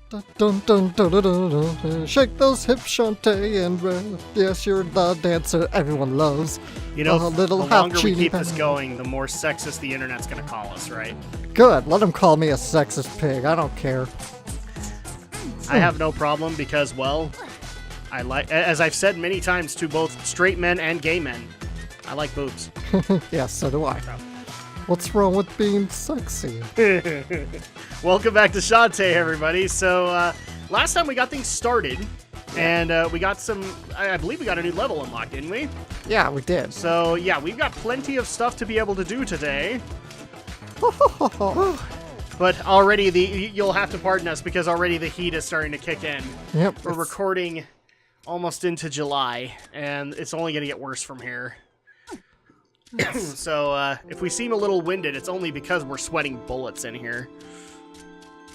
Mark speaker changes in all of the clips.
Speaker 1: Dun, dun, dun, dun, dun, dun, dun. Shake those hips, Shantae, and yes, you're the dancer everyone loves.
Speaker 2: You know,
Speaker 1: little
Speaker 2: the longer we keep this going, the more sexist the internet's gonna call us, right?
Speaker 1: Good, let them call me a sexist pig, I don't care.
Speaker 2: I have no problem because, well, I like, as I've said many times to both straight men and gay men, I like boobs.
Speaker 1: Yes, so do I. What's wrong with being sexy?
Speaker 2: Welcome back to Shantae, everybody. So, last time we got things started, and we got some, I believe we got a new level unlocked, didn't we?
Speaker 1: Yeah, we did.
Speaker 2: So, yeah, we've got plenty of stuff to be able to do today. But already, you'll have to pardon us, because already the heat is starting to kick in.
Speaker 1: Yep.
Speaker 2: We're recording almost into July, and it's only going to get worse from here. So, if we seem a little winded, it's only because we're sweating bullets in here.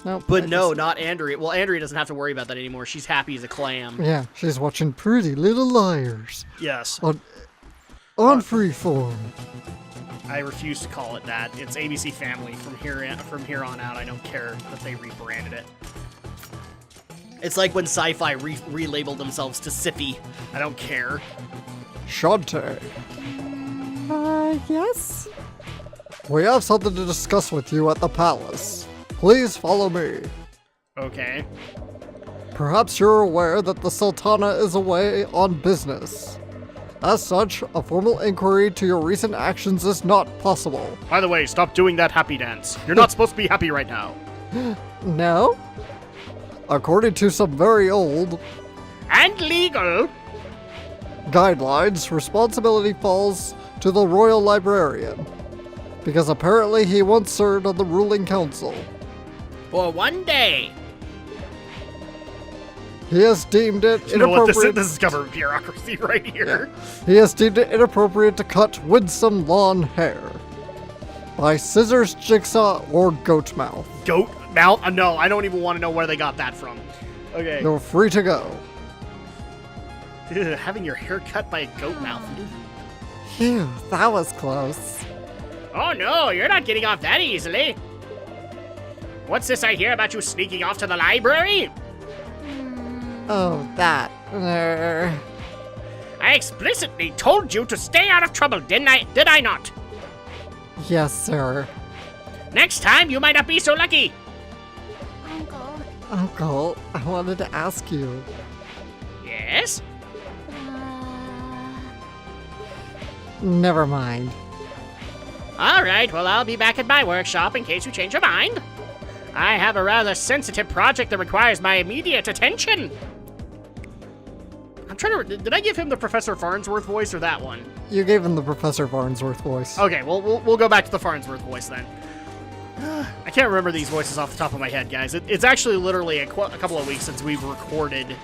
Speaker 1: Nope,
Speaker 2: But no, not Andrea. Well, Andrea doesn't have to worry about that anymore. She's happy as a clam.
Speaker 1: Yeah, she's watching Pretty Little Liars.
Speaker 2: Yes.
Speaker 1: On Freeform.
Speaker 2: I refuse to call it that. It's ABC Family from here on out. I don't care that they rebranded it. It's like when Sci-Fi relabeled themselves to Sippy. I don't care.
Speaker 1: Shantae.
Speaker 3: Yes?
Speaker 1: We have something to discuss with you at the palace. Please follow me.
Speaker 2: Okay.
Speaker 1: Perhaps you're aware that the Sultana is away on business. As such, a formal inquiry to your recent actions is not possible.
Speaker 2: By the way, stop doing that happy dance. You're not supposed to be happy right now.
Speaker 1: No? According to some very old
Speaker 2: And legal.
Speaker 1: guidelines, responsibility falls to the royal librarian, because apparently he once served on the ruling council.
Speaker 2: For one day.
Speaker 1: He has deemed it
Speaker 2: You know what?
Speaker 1: inappropriate.
Speaker 2: This is government bureaucracy right here.
Speaker 1: He has deemed it inappropriate to cut winsome lawn hair by scissors, jigsaw, or goat mouth.
Speaker 2: Goat mouth? No, I don't even want to know where they got that from. Okay.
Speaker 1: You're free to go.
Speaker 2: Having your hair cut by a goat mouth.
Speaker 3: Phew, that was close.
Speaker 2: Oh no, you're not getting off that easily. What's this I hear about you sneaking off to the library?
Speaker 3: Oh, that.
Speaker 2: I explicitly told you to stay out of trouble, didn't I? Did I not?
Speaker 1: Yes, sir.
Speaker 2: Next time, you might not be so lucky.
Speaker 1: Uncle, I wanted to ask you.
Speaker 2: Yes?
Speaker 1: Never mind.
Speaker 2: All right, well, I'll be back at my workshop in case you change your mind. I have a rather sensitive project that requires my immediate attention. I'm trying to... Did I give him the Professor Farnsworth voice or that one?
Speaker 1: You gave him the Professor Farnsworth voice.
Speaker 2: Okay, well, we'll go back to the Farnsworth voice then. I can't remember these voices off the top of my head, guys. It's actually literally a couple of weeks since we've recorded.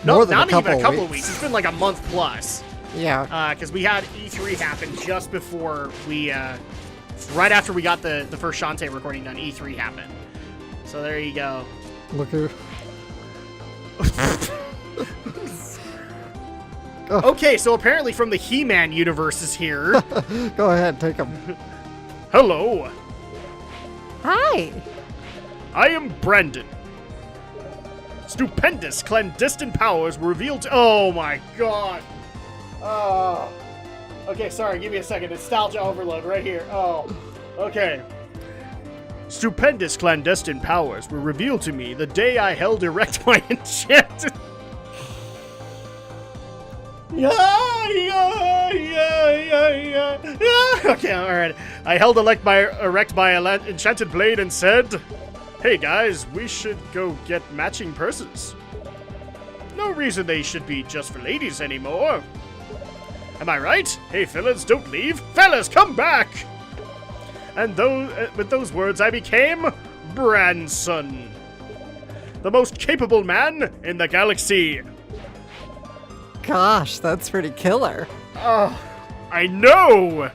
Speaker 1: More than
Speaker 2: not
Speaker 1: a couple
Speaker 2: even a couple
Speaker 1: of
Speaker 2: of weeks. It's been like a month plus.
Speaker 1: Yeah.
Speaker 2: Because we had E3 happen just before we, right after we got the first Shantae recording done, E3 happened. So there you go.
Speaker 1: Look who.
Speaker 2: Okay, so apparently from the He-Man universe is here.
Speaker 1: Go ahead, take him.
Speaker 2: Hello,
Speaker 3: Hi.
Speaker 2: I am Brandon. Stupendous clandestine powers were revealed to... Oh my god. Okay, sorry, give me a second. Nostalgia overload right here. Oh, okay. Stupendous clandestine powers were revealed to me the day I held erect my enchanted... Okay, alright. I held erect my enchanted blade and said, "Hey guys, we should go get matching purses. No reason they should be just for ladies anymore. Am I right? Hey fellas, don't leave. Fellas, come back!" And with those words, I became Branson, the most capable man in the galaxy.
Speaker 3: Gosh, that's pretty killer.
Speaker 2: I know!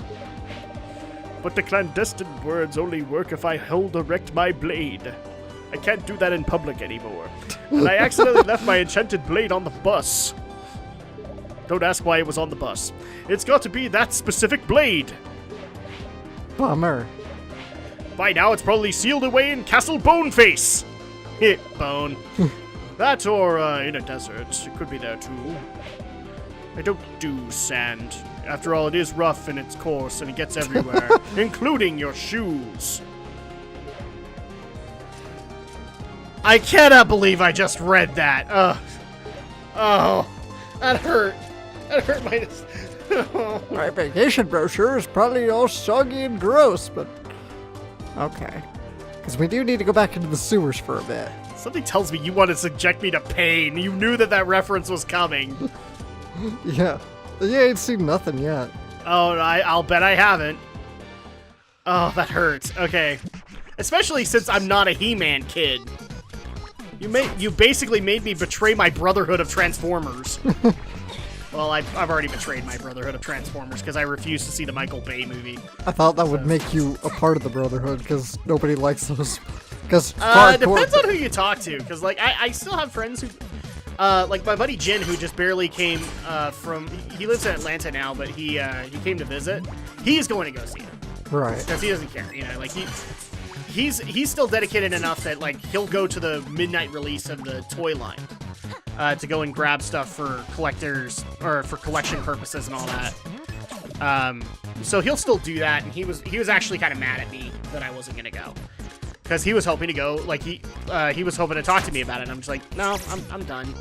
Speaker 2: But the clandestine words only work if I hold erect my blade. I can't do that in public anymore. And I accidentally left my enchanted blade on the bus. Don't ask why it was on the bus. It's got to be that specific blade.
Speaker 1: Bummer.
Speaker 2: By now, it's probably sealed away in Castle Boneface. Bone. That or in a desert. It could be there too. I don't do sand. After all, it is rough and it's coarse and it gets everywhere, including your shoes. I cannot believe I just read that. Oh, that hurt. That hurt my...
Speaker 1: My vacation brochure is probably all soggy and gross, but... Okay. Because we do need to go back into the sewers for a bit.
Speaker 2: Something tells me you want to subject me to pain. You knew that that reference was coming.
Speaker 1: Yeah. You ain't seen nothing yet.
Speaker 2: Oh, I'll bet I haven't. Oh, that hurts. Okay. Especially since I'm not a He-Man kid. You basically made me betray my Brotherhood of Transformers. Well, I've already betrayed my Brotherhood of Transformers because I refuse to see the Michael Bay movie.
Speaker 1: I thought that would make you a part of the Brotherhood because nobody likes those. Because
Speaker 2: depends on who you talk to. Because like I still have friends who, like my buddy Jin, who just barely came from. He lives in Atlanta now, but he came to visit. He's going to go see it.
Speaker 1: Right.
Speaker 2: Because he doesn't care, you know, like he's still dedicated enough that like he'll go to the midnight release of the toy line to go and grab stuff for collectors or for collection purposes and all that. So he'll still do that, and he was actually kind of mad at me that I wasn't gonna go because he was hoping to go. Like he was hoping to talk to me about it. And I'm just like, no, I'm done.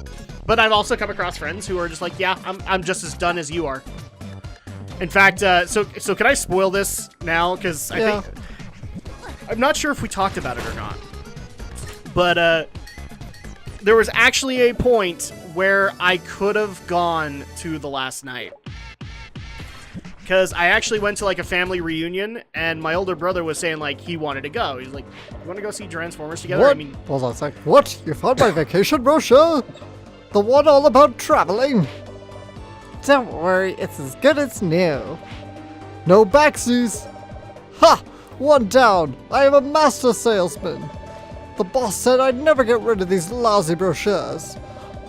Speaker 2: But I've also come across friends who are just like, yeah, I'm just as done as you are. In fact, so can I spoil this now? Because I think I'm not sure if we talked about it or not. But there was actually a point where I could have gone to the last night. Because I actually went to like a family reunion, and my older brother was saying like he wanted to go. He's like, "You want to go see Transformers together?"
Speaker 1: What?
Speaker 2: I mean,
Speaker 1: hold on a sec. What? You found my vacation brochure? The one all about traveling?
Speaker 3: Don't worry, it's as good as new.
Speaker 1: No backsies. Ha! One down. I am a master salesman. The boss said I'd never get rid of these lousy brochures,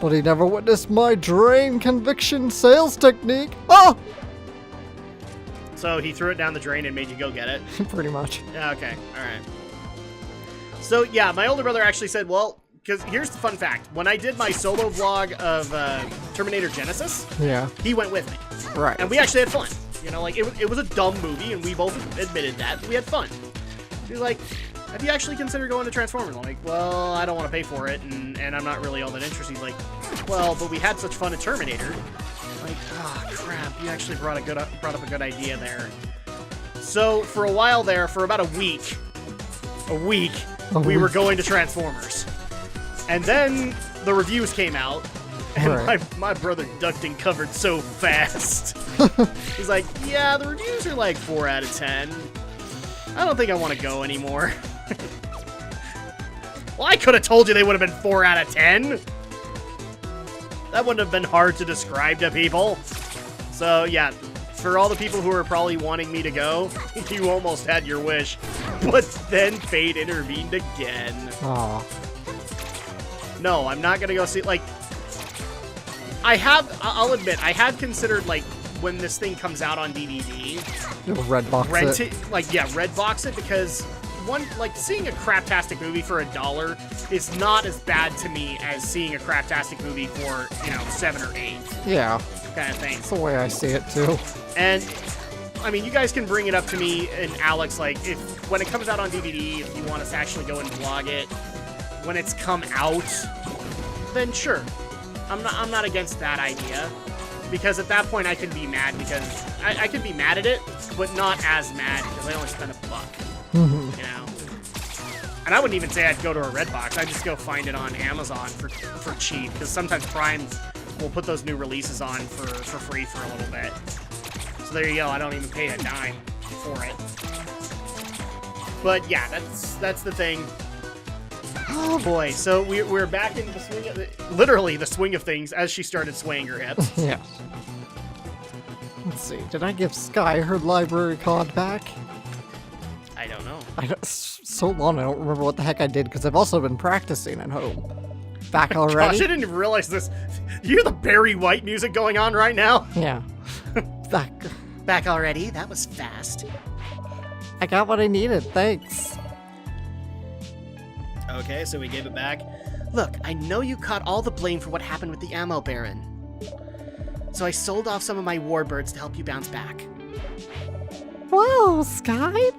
Speaker 1: but he never witnessed my drain conviction sales technique. Ah!
Speaker 2: so he threw it down the drain and made you go get it.
Speaker 1: Pretty much.
Speaker 2: Yeah, okay, all right. So yeah, my older brother actually said, well, because here's the fun fact: when I did my solo vlog of Terminator Genesis,
Speaker 1: Yeah.
Speaker 2: he went with me,
Speaker 1: Right.
Speaker 2: and we actually had fun. You know, like it was a dumb movie, and we both admitted that. We had fun. He was like, have you actually considered going to Transformers? I'm like, well, I don't want to pay for it, and I'm not really all that interested. He's like, well, but we had such fun at Terminator. I'm like, ah, crap, you actually brought up a good idea there. So for a while there, for about a week, we were going to Transformers. And then the reviews came out, and
Speaker 1: Right.
Speaker 2: my brother ducked and covered so fast. He's like, yeah, the reviews are like 4 out of 10. I don't think I want to go anymore. Well, I could have told you they would have been 4 out of 10. That wouldn't have been hard to describe to people. So, yeah, for all the people who are probably wanting me to go, you almost had your wish. But then fate intervened again.
Speaker 1: Aw.
Speaker 2: No, I'm not going to go see, like, I'll admit, I have considered, like, when this thing comes out on DVD,
Speaker 1: You'll red box
Speaker 2: rent
Speaker 1: it.
Speaker 2: it, like, yeah, red box it, because one, like, seeing a craptastic movie for $1 is not as bad to me as seeing a craptastic movie for, you know, 7 or 8
Speaker 1: Yeah.
Speaker 2: kind of thing.
Speaker 1: That's the way I see it too.
Speaker 2: And I mean, you guys can bring it up to me and Alex, like, if when it comes out on DVD, if you want us to actually go and vlog it when it's come out, then sure, I'm not against that idea, because at that point I can be mad, because I can be mad at it, but not as mad because I only spent $1, you know. And I wouldn't even say I'd go to a Redbox. I'd just go find it on Amazon for cheap, because sometimes Prime will put those new releases on for free for a little bit. So there you go. I don't even pay a dime for it. But yeah, that's the thing. Oh boy. So we're back in the swing of literally the swing of things as she started swaying her hips.
Speaker 1: Yeah. Let's see. Did I give Sky her library card back?
Speaker 2: I don't know.
Speaker 1: So long I don't remember what the heck I did, because I've also been practicing at home. Back already?
Speaker 2: Gosh, I didn't even realize this. You hear the Barry White music going on right now?
Speaker 1: Yeah. Back.
Speaker 2: Back already? That was fast.
Speaker 1: I got what I needed, thanks.
Speaker 2: Okay, so we gave it back. Look, I know you caught all the blame for what happened with the ammo baron. So I sold off some of my warbirds to help you bounce back.
Speaker 3: Whoa, Sky!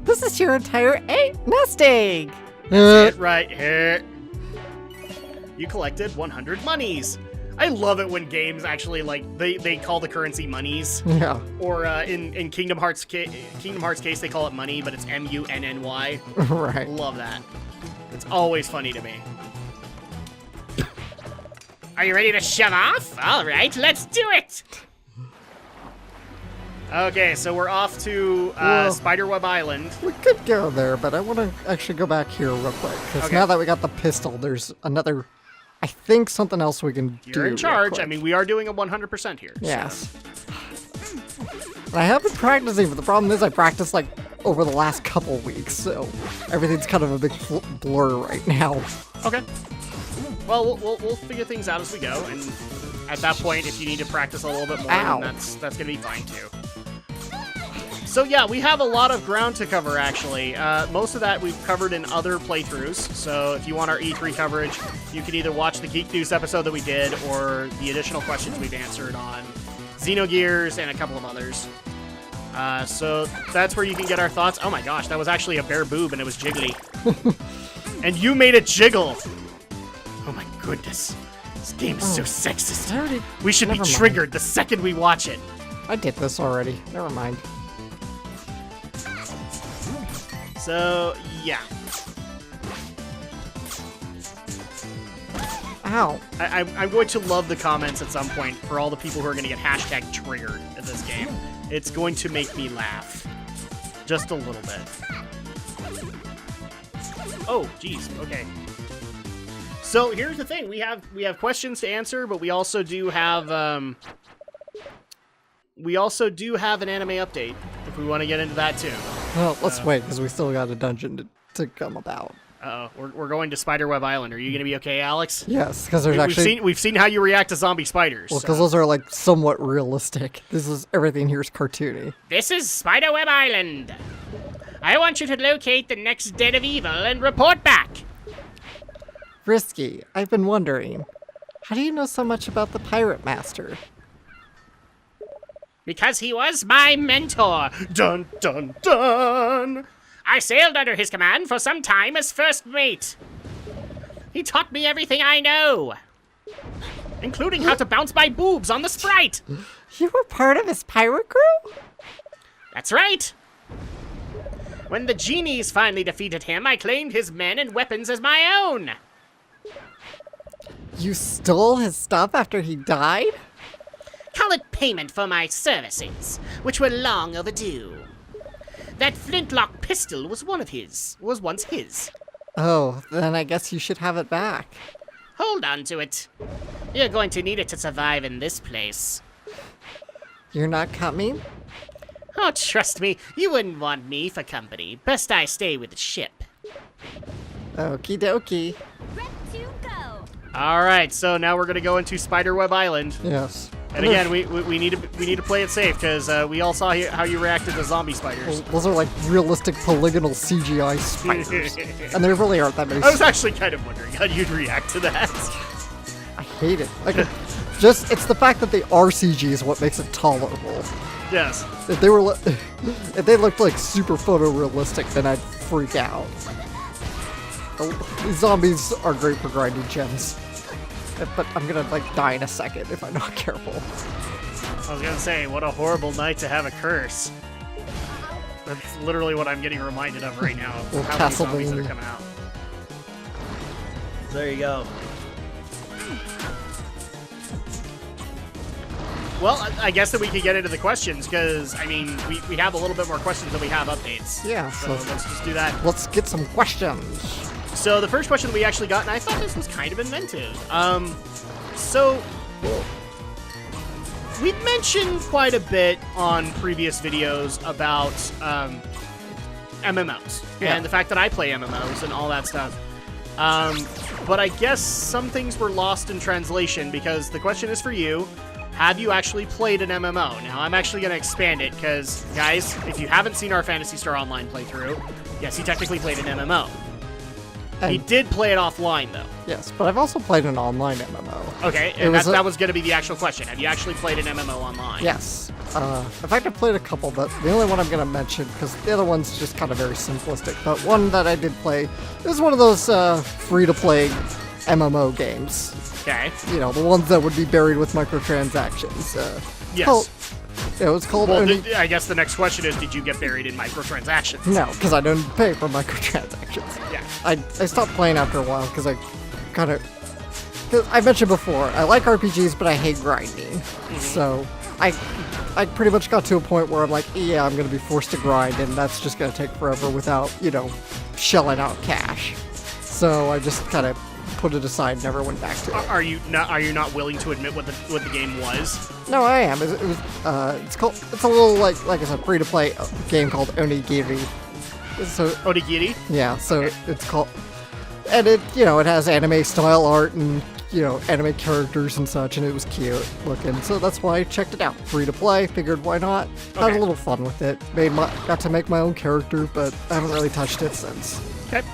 Speaker 3: This is your entire nest egg!
Speaker 2: That's it right here. You collected 100 monies. I love it when games actually, like, they call the currency monies.
Speaker 3: Yeah.
Speaker 2: Or in Kingdom Hearts case, they call it money, but it's M-U-N-N-Y.
Speaker 3: Right.
Speaker 2: Love that. It's always funny to me. Are you ready to shove off? All right, let's do it! Okay, so we're off to Spiderweb Island.
Speaker 1: We could go there, but I want to actually go back here real quick. Because now that we got the pistol, there's another, I think, something else we can do.
Speaker 2: You're in charge. I mean, we are doing a 100% here.
Speaker 1: Yes. So. I have been practicing, but the problem is I practiced, like, over the last couple weeks, so everything's kind of a big blur right now.
Speaker 2: Okay. Well, we'll figure things out as we go, and at that point, if you need to practice a little bit more, then that's gonna be fine too. So yeah, we have a lot of ground to cover, actually. Most of that we've covered in other playthroughs, so if you want our E3 coverage, you can either watch the Geek News episode that we did, or the additional questions we've answered on Xenogears and a couple of others. So that's where you can get our thoughts. Oh my gosh, that was actually a bare boob, and it was jiggly. And you made it jiggle! Oh my goodness. This game is so sexist. We should be triggered the second we watch it.
Speaker 1: I did this already. Never mind.
Speaker 2: So, yeah.
Speaker 1: Ow.
Speaker 2: I'm going to love the comments at some point for all the people who are going to get hashtag triggered at this game. It's going to make me laugh. Just a little bit. Oh, geez. Okay. So here's the thing: we have questions to answer, but we also do have an anime update if we want to get into that too.
Speaker 1: Well, let's wait because we still got a dungeon to come about.
Speaker 2: We're going to Spiderweb Island. Are you going to be okay, Alex?
Speaker 1: Yes, because there's
Speaker 2: we've seen how you react to zombie spiders.
Speaker 1: Well, because those are like somewhat realistic. Everything here is cartoony.
Speaker 2: This is Spiderweb Island. I want you to locate the next den of evil and report back.
Speaker 1: Risky, I've been wondering, how do you know so much about the Pirate Master?
Speaker 2: Because he was my mentor. Dun, dun, dun. I sailed under his command for some time as first mate. He taught me everything I know, including how to bounce my boobs on the Sprite.
Speaker 3: You were part of his pirate crew?
Speaker 2: That's right. When the genies finally defeated him, I claimed his men and weapons as my own.
Speaker 3: You stole his stuff after he died?
Speaker 2: Call it payment for my services, which were long overdue. That flintlock pistol was once his.
Speaker 3: Oh, then I guess you should have it back.
Speaker 2: Hold on to it. You're going to need it to survive in this place.
Speaker 3: You're not coming?
Speaker 2: Oh, trust me, you wouldn't want me for company. Best I stay with the ship.
Speaker 3: Okie dokie.
Speaker 2: All right, so now we're gonna go into Spiderweb Island.
Speaker 1: Yes.
Speaker 2: And again, we need to play it safe because we all saw how you reacted to zombie spiders.
Speaker 1: Well, those are like realistic polygonal CGI spiders, and there really aren't that many.
Speaker 2: I was actually kind of wondering how you'd react to that.
Speaker 1: I hate it. Like, it's the fact that they are CG is what makes it tolerable.
Speaker 2: Yes.
Speaker 1: If they looked like super photorealistic, then I'd freak out. These zombies are great for grinding gems. But I'm gonna, like, die in a second if I'm not careful.
Speaker 2: I was gonna say, what a horrible night to have a curse. That's literally what I'm getting reminded of right now.
Speaker 1: Well,
Speaker 2: How many zombies that are coming out. There you go. Well, I guess that we could get into the questions, because, I mean, we have a little bit more questions than we have updates.
Speaker 1: Yeah.
Speaker 2: So let's just do that.
Speaker 1: Let's get some questions.
Speaker 2: So the first question we actually got, and I thought this was kind of inventive. So we've mentioned quite a bit on previous videos about MMOs and the fact that I play MMOs and all that stuff. But I guess some things were lost in translation because the question is for you. Have you actually played an MMO? Now, I'm actually going to expand it because, guys, if you haven't seen our Phantasy Star Online playthrough, yes, he technically played an MMO.
Speaker 1: And,
Speaker 2: He did play it offline, though.
Speaker 1: yes, but I've also played an online MMO.
Speaker 2: Okay, and that was going to be the actual question. Have you actually played an MMO online?
Speaker 1: Yes. In fact, I've played a couple, but the only one I'm going to mention, because the other one's just kind of very simplistic, but one that I did play is one of those free-to-play MMO games.
Speaker 2: Okay.
Speaker 1: You know, the ones that would be buried with microtransactions.
Speaker 2: Yes.
Speaker 1: It was called
Speaker 2: Well,
Speaker 1: Oni...
Speaker 2: I guess the next question is, did you get buried in microtransactions?
Speaker 1: No, because I don't pay for microtransactions.
Speaker 2: Yeah.
Speaker 1: I stopped playing after a while because I kind of... Because I mentioned before, I like RPGs, but I hate grinding. So I pretty much got to a point where I'm like, yeah, I'm going to be forced to grind, and that's just going to take forever without, you know, shelling out cash. So I just kind of put it aside and never went back to it.
Speaker 2: Are you not willing to admit what the game was?
Speaker 1: No, I am. It's a little like I said, free to play game called Onigiri. So
Speaker 2: Onigiri?
Speaker 1: yeah, so it's called, and it has anime style art and anime characters and such, and it was cute looking. So that's why I checked it out. Free to play. Figured why not? Had a little fun with it. Got to make my own character, but I haven't really touched it since.
Speaker 2: Okay.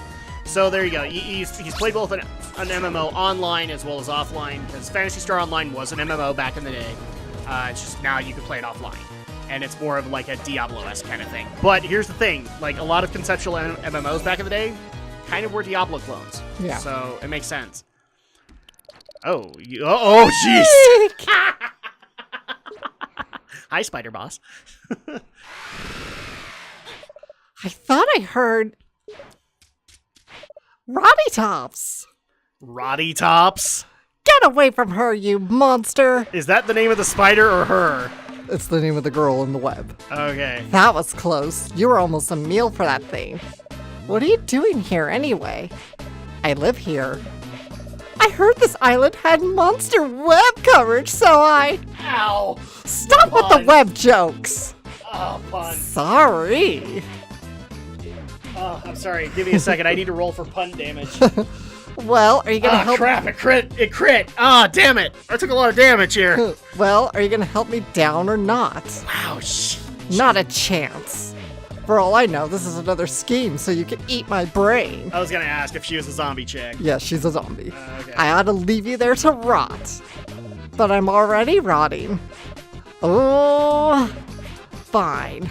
Speaker 2: So there you go. He's played both an MMO online as well as offline, because Phantasy Star Online was an MMO back in the day. It's just now you can play it offline, and it's more of like a Diablo-esque kind of thing. But here's the thing: like a lot of conceptual MMOs back in the day, kind of were Diablo clones.
Speaker 1: Yeah.
Speaker 2: So it makes sense. Oh, jeez. Hi, Spider Boss.
Speaker 3: I thought I heard Roddy Tops.
Speaker 2: Roddy Tops?
Speaker 3: Get away from her, you monster.
Speaker 2: Is that the name of the spider or her?
Speaker 1: It's the name of the girl in the web.
Speaker 2: Okay.
Speaker 3: That was close. You were almost a meal for that thing. What are you doing here anyway? I live here. I heard this island had monster web coverage, so I...
Speaker 2: Ow!
Speaker 3: Stop with the web jokes!
Speaker 2: Oh, fun.
Speaker 3: Sorry.
Speaker 2: Oh, I'm sorry. Give me a second. I need to roll for pun damage.
Speaker 3: Well, are you gonna help?
Speaker 2: Crap! It crit! Ah, damn it! I took a lot of damage here.
Speaker 3: Well, are you gonna help me down or not?
Speaker 2: Wow,
Speaker 3: Not a chance. For all I know, this is another scheme so you can eat my brain.
Speaker 2: I was gonna ask if she was a zombie chick.
Speaker 1: Yeah, she's a zombie.
Speaker 2: Okay.
Speaker 3: I ought to leave you there to rot. But I'm already rotting. Oh, fine.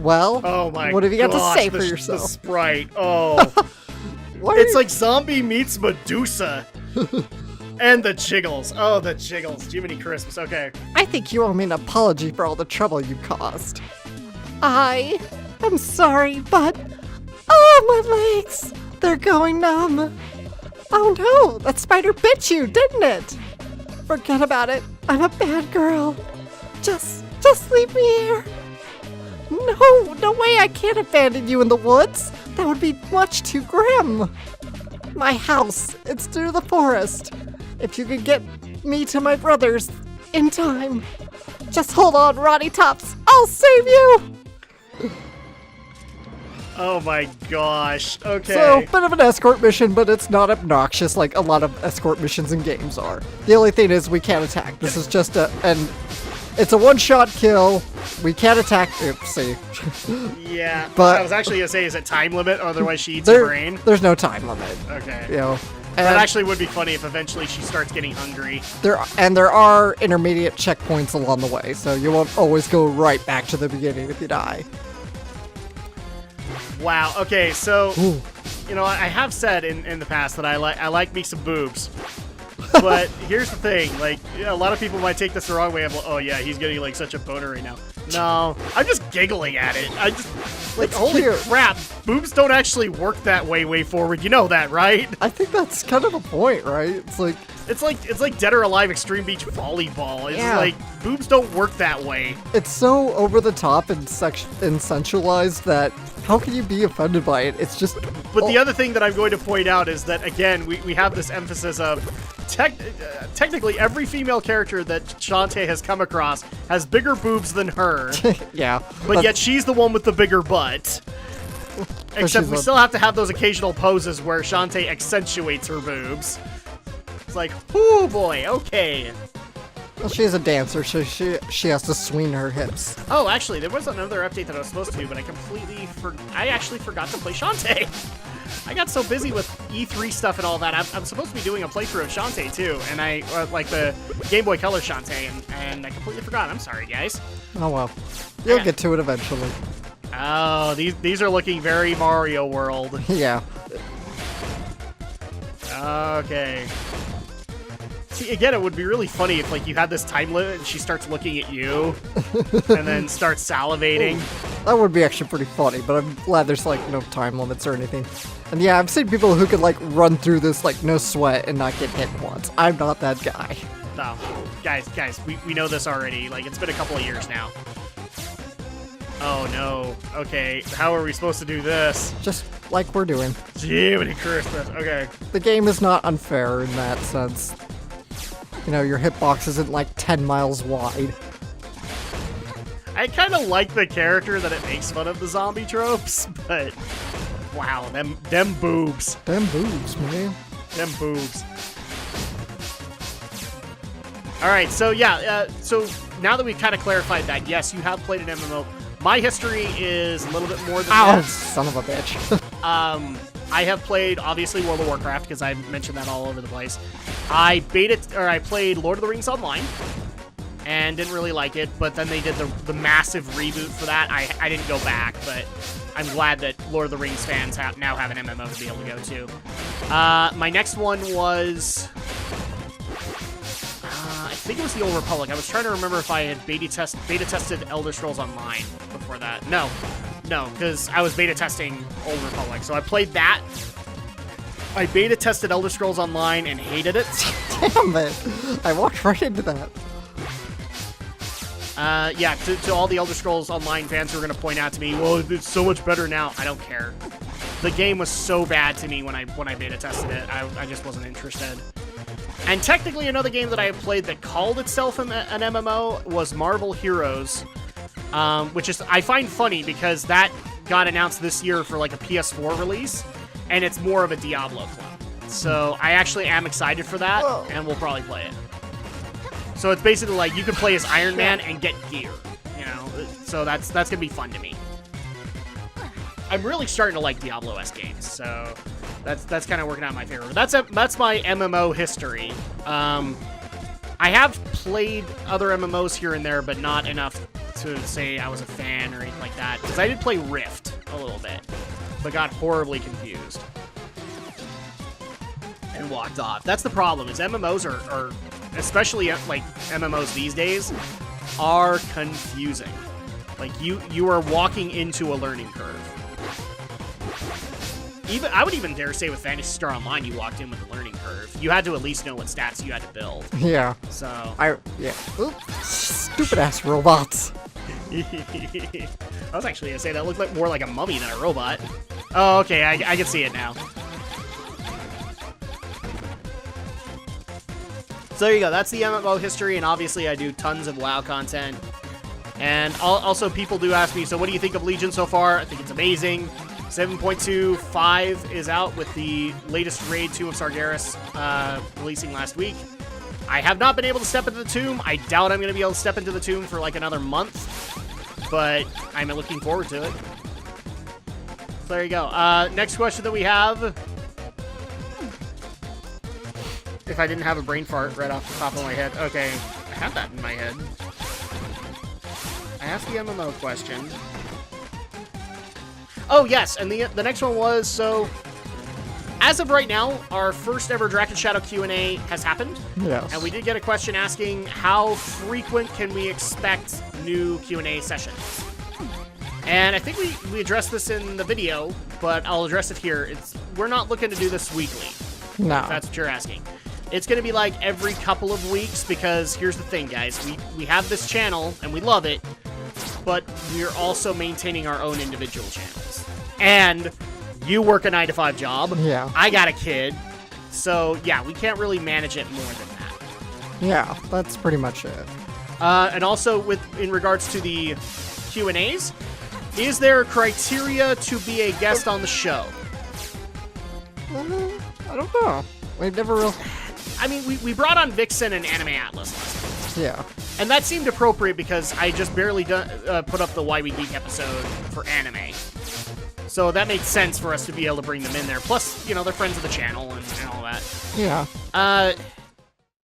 Speaker 1: Well,
Speaker 2: Oh my
Speaker 1: what have you got
Speaker 2: gosh,
Speaker 1: to say for
Speaker 2: the
Speaker 1: yourself?
Speaker 2: sprite. Oh.
Speaker 1: Why are
Speaker 2: It's
Speaker 1: you-
Speaker 2: like zombie meets Medusa. And the jiggles. Oh, the jiggles. Jiminy Christmas. Okay.
Speaker 1: I think you owe me an apology for all the trouble you caused.
Speaker 3: I'm sorry, but... Oh, my legs! They're going numb. Oh no, that spider bit you, didn't it? Forget about it. I'm a bad girl. Just leave me here. No way, I can't abandon you in the woods. That would be much too grim. My house, it's through the forest. If you could get me to my brothers in time. Just hold on, Roddy Tops. I'll save you.
Speaker 2: Oh my gosh. Okay.
Speaker 1: So, bit of an escort mission, but it's not obnoxious like a lot of escort missions in games are. The only thing is we can't attack. This is just it's a one-shot kill. We can't attack. Oopsie.
Speaker 2: Yeah.
Speaker 1: But-
Speaker 2: I was actually gonna say, is it time limit? Otherwise she eats your brain.
Speaker 1: There's no time limit.
Speaker 2: Okay.
Speaker 1: You know,
Speaker 2: That
Speaker 1: and
Speaker 2: actually would be funny if eventually she starts getting hungry.
Speaker 1: there are intermediate checkpoints along the way, so you won't always go right back to the beginning if you die.
Speaker 2: Wow. Okay. So,
Speaker 1: Ooh.
Speaker 2: you know, I have said in the past that I like me some boobs. But here's the thing, like, a lot of people might take this the wrong way. Oh yeah, he's getting like such a boner right now. No, I'm just giggling at it. I just like,
Speaker 1: It's
Speaker 2: holy
Speaker 1: cute.
Speaker 2: crap, boobs don't actually work that way forward. You know that, right?
Speaker 1: I think that's kind of the point, right? It's like,
Speaker 2: It's like Dead or Alive Extreme Beach Volleyball. It's
Speaker 1: Yeah.
Speaker 2: like boobs don't work that way.
Speaker 1: it's so over the top and sensualized that how can you be offended by it? It's just.
Speaker 2: But the other thing that I'm going to point out is that, again, we have this emphasis of technically every female character that Shantae has come across has bigger boobs than her,
Speaker 1: yeah,
Speaker 2: but yet she's the one with the bigger butt. Except
Speaker 1: she's
Speaker 2: we
Speaker 1: a-
Speaker 2: still have to have those occasional poses where Shantae accentuates her boobs. It's like, oh boy, okay.
Speaker 1: Well, she's a dancer, so she has to swing her hips.
Speaker 2: Oh, actually, there was another update that I was supposed to do, but I actually forgot to play Shantae. I got so busy with E3 stuff and all that. I'm supposed to be doing a playthrough of Shantae too, and I like the Game Boy Color Shantae, and I completely forgot. I'm sorry, guys.
Speaker 1: Oh well, you'll get to it eventually.
Speaker 2: Oh, these are looking very Mario World.
Speaker 1: Yeah.
Speaker 2: Okay. See, again, it would be really funny if like you had this time limit and she starts looking at you, and then starts salivating.
Speaker 1: That would be actually pretty funny, but I'm glad there's like no time limits or anything. And yeah, I've seen people who could like run through this like no sweat and not get hit once. I'm not that guy.
Speaker 2: No, guys, we know this already. Like, it's been a couple of years now. Oh no. Okay, how are we supposed to do this?
Speaker 1: Just like we're doing.
Speaker 2: Jiminy Christmas. Okay.
Speaker 1: The game is not unfair in that sense. You know, your hitbox isn't like 10 miles wide.
Speaker 2: I kind of like the character that it makes fun of the zombie tropes, but wow, them boobs.
Speaker 1: Them boobs, man.
Speaker 2: Them boobs. All right, so yeah, so now that we've kind of clarified that, yes, you have played an MMO. My history is a little bit more than that.
Speaker 1: Son of a bitch.
Speaker 2: I have played, obviously, World of Warcraft, because I've mentioned that all over the place. I played Lord of the Rings Online, and didn't really like it, but then they did the massive reboot for that. I didn't go back, but I'm glad that Lord of the Rings fans now have an MMO to be able to go to. My next one was... I think it was the Old Republic. I was trying to remember if I had beta tested Elder Scrolls Online before that. No, because I was beta testing Old Republic. So I played that. I beta tested Elder Scrolls Online and hated it.
Speaker 1: Damn it. I walked right into that.
Speaker 2: Yeah, to all the Elder Scrolls Online fans who are going to point out to me, well, it's so much better now. I don't care. The game was so bad to me when I beta tested it. I just wasn't interested. And technically another game that I have played that called itself an MMO was Marvel Heroes, which is I find funny because that got announced this year for like a PS4 release, and it's more of a Diablo clone. So I actually am excited for that, and we'll probably play it. So it's basically like you can play as Iron Man and get gear, you know. So that's gonna be fun to me. I'm really starting to like Diablo-esque games, so that's kind of working out in my favor. That's my MMO history. I have played other MMOs here and there, but not enough to say I was a fan or anything like that. Because I did play Rift a little bit, but got horribly confused and walked off. That's the problem. Is MMOs are especially like MMOs these days are confusing. Like you are walking into a learning curve. I would even dare say with Phantasy Star Online, you walked in with a learning curve. You had to at least know what stats you had to build.
Speaker 1: Yeah.
Speaker 2: So.
Speaker 1: Yeah. Oops. Stupid ass robots.
Speaker 2: I was actually gonna say that looked more like a mummy than a robot. Oh, okay. I can see it now. So there you go. That's the MMO history, and obviously I do tons of WoW content. And also, people do ask me, so what do you think of Legion so far? I think it's amazing. 7.25 is out with the latest raid, Tomb of Sargeras, releasing last week. I have not been able to step into the tomb. I doubt I'm going to be able to step into the tomb for like another month, but I'm looking forward to it. So there you go. Next question that we have. If I didn't have a brain fart right off the top of my head. Okay, I have that in my head. I asked the MMO question. Oh, yes, and the next one was, so, as of right now, our first ever Drak and Shadow Q&A has happened.
Speaker 1: Yes.
Speaker 2: And we did get a question asking, how frequent can we expect new Q&A sessions? And I think we addressed this in the video, but I'll address it here. We're not looking to do this weekly.
Speaker 1: No.
Speaker 2: If that's what you're asking. It's going to be like every couple of weeks, because here's the thing, guys. We have this channel, and we love it, but we're also maintaining our own individual channels. And you work a 9-to-5 job.
Speaker 1: Yeah.
Speaker 2: I got a kid. So, yeah, we can't really manage it more than that.
Speaker 1: Yeah, that's pretty much it.
Speaker 2: And also, in regards to the Q&As, is there criteria to be a guest on the show?
Speaker 1: I don't know. We've never really...
Speaker 2: I mean, we brought on Vixen and Anime Atlas last
Speaker 1: Yeah.
Speaker 2: And that seemed appropriate because I just barely put up the Why We Geek episode for anime. So that makes sense for us to be able to bring them in there. Plus, you know, they're friends of the channel and all that.
Speaker 1: Yeah.